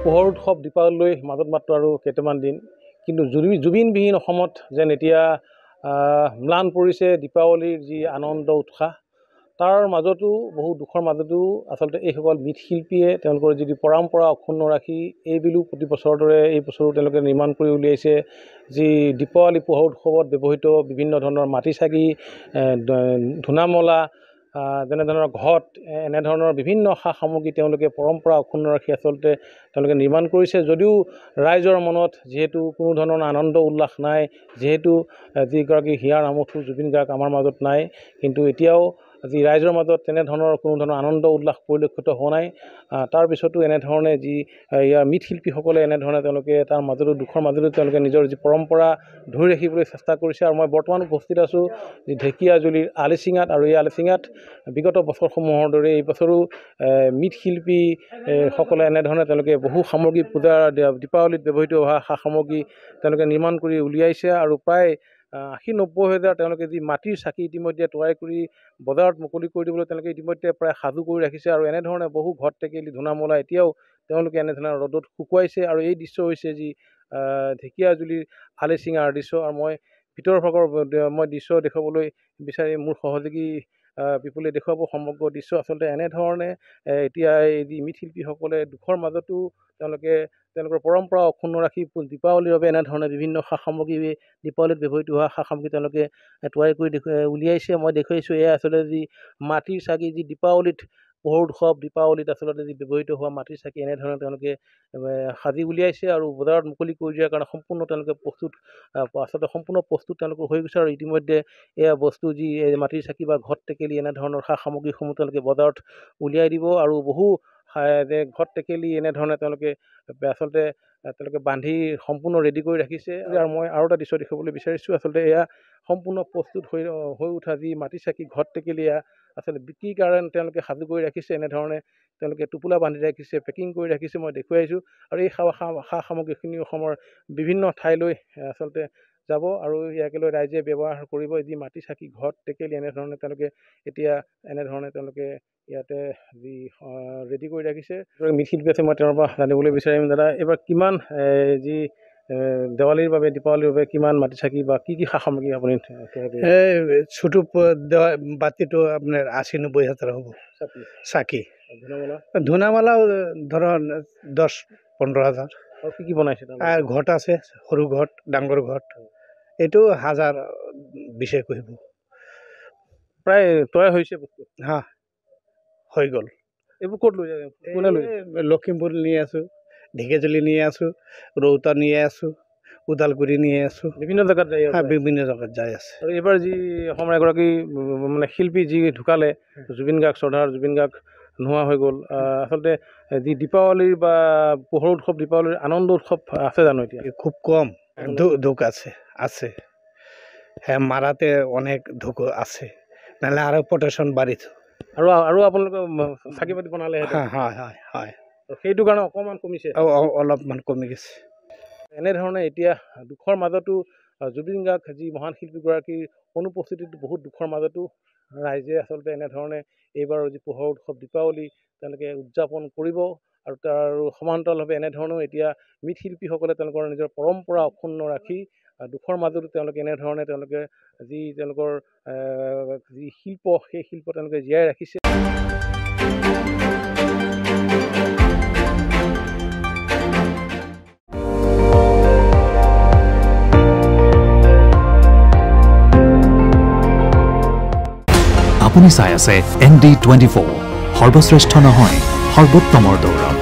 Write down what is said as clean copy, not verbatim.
পোহৰ উৎসৱ দীপাৱলীলৈ মাজত মাত্ৰ আৰু কেইটামান দিন, কিন্তু জুবিনবিহীন অসমত যেন এতিয়া ম্লান পৰিছে দীপাৱলীৰ যি আনন্দ উৎসাহ। তাৰ মাজতো বহু দুখৰ মাজতো আচলতে এইসকল মৃৎশিল্পীয়ে তেওঁলোকৰ যি পৰম্পৰা অক্ষুণ্ণ ৰাখি এইবিলো প্ৰতি বছৰৰ দৰে এই বছৰো তেওঁলোকে নিৰ্মাণ কৰি উলিয়াইছে যি দীপাৱলী পোহৰ উৎসৱত ব্যৱহৃত বিভিন্ন ধৰণৰ মাটি চাকি, ধূনামলা, যেনেধৰণৰ ঘট, এনেধৰণৰ বিভিন্ন সা সামগ্ৰী তেওঁলোকে পৰম্পৰা অক্ষুণ্ণ ৰাখি আচলতে তেওঁলোকে নিৰ্মাণ কৰিছে। যদিও ৰাইজৰ মনত যিহেতু কোনো ধৰণৰ আনন্দ উল্লাস নাই, যিহেতু যিগৰাকী হিয়াৰ আমঠু জুবিন গাৰ্গ আমাৰ মাজত নাই, কিন্তু এতিয়াও যি ৰাইজৰ মাজত তেনেধৰণৰ কোনো ধৰণৰ আনন্দ উল্লাস পৰিলক্ষিত হোৱা নাই। তাৰপিছতো এনেধৰণে যি ইয়াৰ মৃৎশিল্পীসকলে এনেধৰণে তেওঁলোকে তাৰ মাজতো দুখৰ মাজতো তেওঁলোকে নিজৰ যি পৰম্পৰা ধৰি ৰাখিবলৈ চেষ্টা কৰিছে। আৰু মই বৰ্তমান উপস্থিত আছোঁ যি ঢেকীয়াজুলিৰ আলিচিঙাত, আৰু এই আলিচিঙাত বিগত বছৰসমূহৰ দৰে এই বছৰো মৃৎশিল্পী সকলে এনেধৰণে তেওঁলোকে বহু সামগ্ৰী পূজাৰ দীপাৱলীত ব্যৱহৃত হোৱা সা সামগ্ৰী তেওঁলোকে নিৰ্মাণ কৰি উলিয়াইছে। আৰু প্ৰায় 80-90 হাজাৰ তেওঁলোকে যি মাটিৰ চাকি ইতিমধ্যে তৈয়াৰ কৰি বজাৰত মুকলি কৰি দিবলৈ তেওঁলোকে ইতিমধ্যে প্ৰায় সাজু কৰি ৰাখিছে। আৰু এনেধৰণে বহু ঘট টেকেলি ধূনামলা এতিয়াও তেওঁলোকে এনেধৰণে ৰ'দত শুকুৱাইছে। আৰু এই দৃশ্য হৈছে যি ঢেকীয়াজুলিৰ আলিচিঙাৰ দৃশ্য। আৰু মই ভিতৰৰ ভাগৰ মই দৃশ্য দেখুৱাবলৈ বিচাৰি মোৰ সহযোগী বিপুলে দেখুৱাব সমগ্ৰ দৃশ্য। আচলতে এনেধৰণে এতিয়া এই যি মৃৎশিল্পীসকলে দুখৰ মাজতো তেওঁলোকে তেওঁলোকৰ পৰম্পৰা অক্ষুণ্ণ ৰাখি দীপাৱলীৰ বাবে এনেধৰণে বিভিন্ন সা সামগ্ৰী দীপাৱলীত ব্যৱহৃত হোৱা সা সামগ্ৰী তেওঁলোকে তৈয়াৰ কৰি উলিয়াইছে। মই দেখুৱাইছোঁ এয়া আচলতে যি মাটিৰ চাকি, যি দীপাৱলীত পোহৰ উৎসৱ দীপাৱলীত আচলতে যি ব্যৱহৃত হোৱা মাটিৰ চাকি এনেধৰণে তেওঁলোকে সাজি উলিয়াইছে আৰু বজাৰত মুকলি কৰি দিয়াৰ কাৰণে সম্পূৰ্ণ তেওঁলোকে সম্পূৰ্ণ প্ৰস্তুত তেওঁলোকৰ হৈ গৈছে। আৰু ইতিমধ্যে এয়া বস্তু যি মাটিৰ চাকি বা ঘট টেকেলি এনেধৰণৰ সা সামগ্ৰীসমূহ তেওঁলোকে বজাৰত উলিয়াই দিব। আৰু বহু ঘট টেকেলি এনেধৰণে তেওঁলোকে আচলতে বান্ধি সম্পূৰ্ণ ৰেডি কৰি ৰাখিছে। আৰু মই আৰু এটা দৃশ্য দেখুৱাবলৈ বিচাৰিছোঁ। আচলতে এয়া সম্পূৰ্ণ প্ৰস্তুত হৈ উঠা যি মাটি চাকি ঘট টেকেলি এয়া আচলতে বিক্ৰীৰ কাৰণে তেওঁলোকে সাজু কৰি ৰাখিছে। এনেধৰণে তেওঁলোকে টোপোলা বান্ধি ৰাখিছে, পেকিং কৰি ৰাখিছে, মই দেখুৱাইছোঁ। আৰু এই সা সামগ্ৰীখিনি অসমৰ বিভিন্ন ঠাইলৈ আচলতে যাব আৰু ইয়াকে লৈ ৰাইজে ব্যৱহাৰ কৰিব। যি মাটি চাকি ঘট টেকেলি এনেধৰণে তেওঁলোকে এতিয়া এনেধৰণে তেওঁলোকে ইয়াতে যি ৰেডি কৰি ৰাখিছে। মৃৎশিল্পী আছে, মই তেওঁৰ পৰা জানিবলৈ বিচাৰিম। দাদা, এইবাৰ কিমান যি দেৱালীৰ বাবে দীপাৱলীৰ বাবে কিমান মাটি চাকি বা কি কি সা সামগ্ৰী আপুনি ছোটো বাতিটো আপোনাৰ 80-90 হাজাৰ হ'ব চাকি। ধূনামালাও ধৰক 10-15 হাজাৰ। আৰু কি কি বনাইছে? ঘট আছে, সৰু ঘট, ডাঙৰ ঘট, এইটো 1020 কৰিব। প্ৰায় তৈয়াৰ হৈছে বস্তু হৈ গ'ল। এইবোৰ ক'ত লৈ যায়? লখিমপুৰ নিয়ে আছোঁ, ঢেকীয়াজুলি নিয়ে আছোঁ, ৰৌতা নিয়ে আছোঁ, ওদালগুৰি নিয়ে আছোঁ, বিভিন্ন জেগাত যায়। বিভিন্ন জেগাত যাই আছে। আৰু এইবাৰ যি অসমৰ এগৰাকী মানে শিল্পী যি ঢুকালে জুবিন গাৰ্গ, শ্ৰদ্ধাৰ জুবিন গাৰ্গ নোহোৱা হৈ গ'ল। আচলতে যি দীপাৱলীৰ বা পোহৰ উৎসৱ দীপাৱলীৰ আনন্দ উৎসৱ আছে জানো এতিয়া? খুব কম ধোক আছে মাৰাতে অনেক ধোক আছে, নহ'লে আৰু প্ৰটেকশ্যন বাঢ়িছে। আৰু আপোনালোকে চাকি পাতি বনালে? হয়। সেইটো কাৰণে অকণমান কমিছে, অলপমান কমি গৈছে। এনেধৰণে এতিয়া দুখৰ মাজতো জুবিন গাৰ্গ যি মহান শিল্পীগৰাকীৰ অনুপস্থিতিত বহুত দুখৰ মাজতো ৰাইজে আচলতে এনেধৰণে এইবাৰৰ যি পোহৰ উৎসৱ দীপাৱলী তেওঁলোকে উদযাপন কৰিব। আৰু তাৰ সমান্তৰালভাৱে এনেধৰণেও এতিয়া মৃৎশিল্পীসকলে তেওঁলোকৰ নিজৰ পৰম্পৰা অক্ষুণ্ণ ৰাখি দুখৰ মাজতো তেওঁলোকে এনেধৰণে তেওঁলোকে যি তেওঁলোকৰ যি শিল্প সেই শিল্প তেওঁলোকে জীয়াই ৰাখিছে। আপুনি চাই আছে ND24, সৰ্বশ্ৰেষ্ঠ নহয় সৰ্বোত্তমৰ দৌৰ।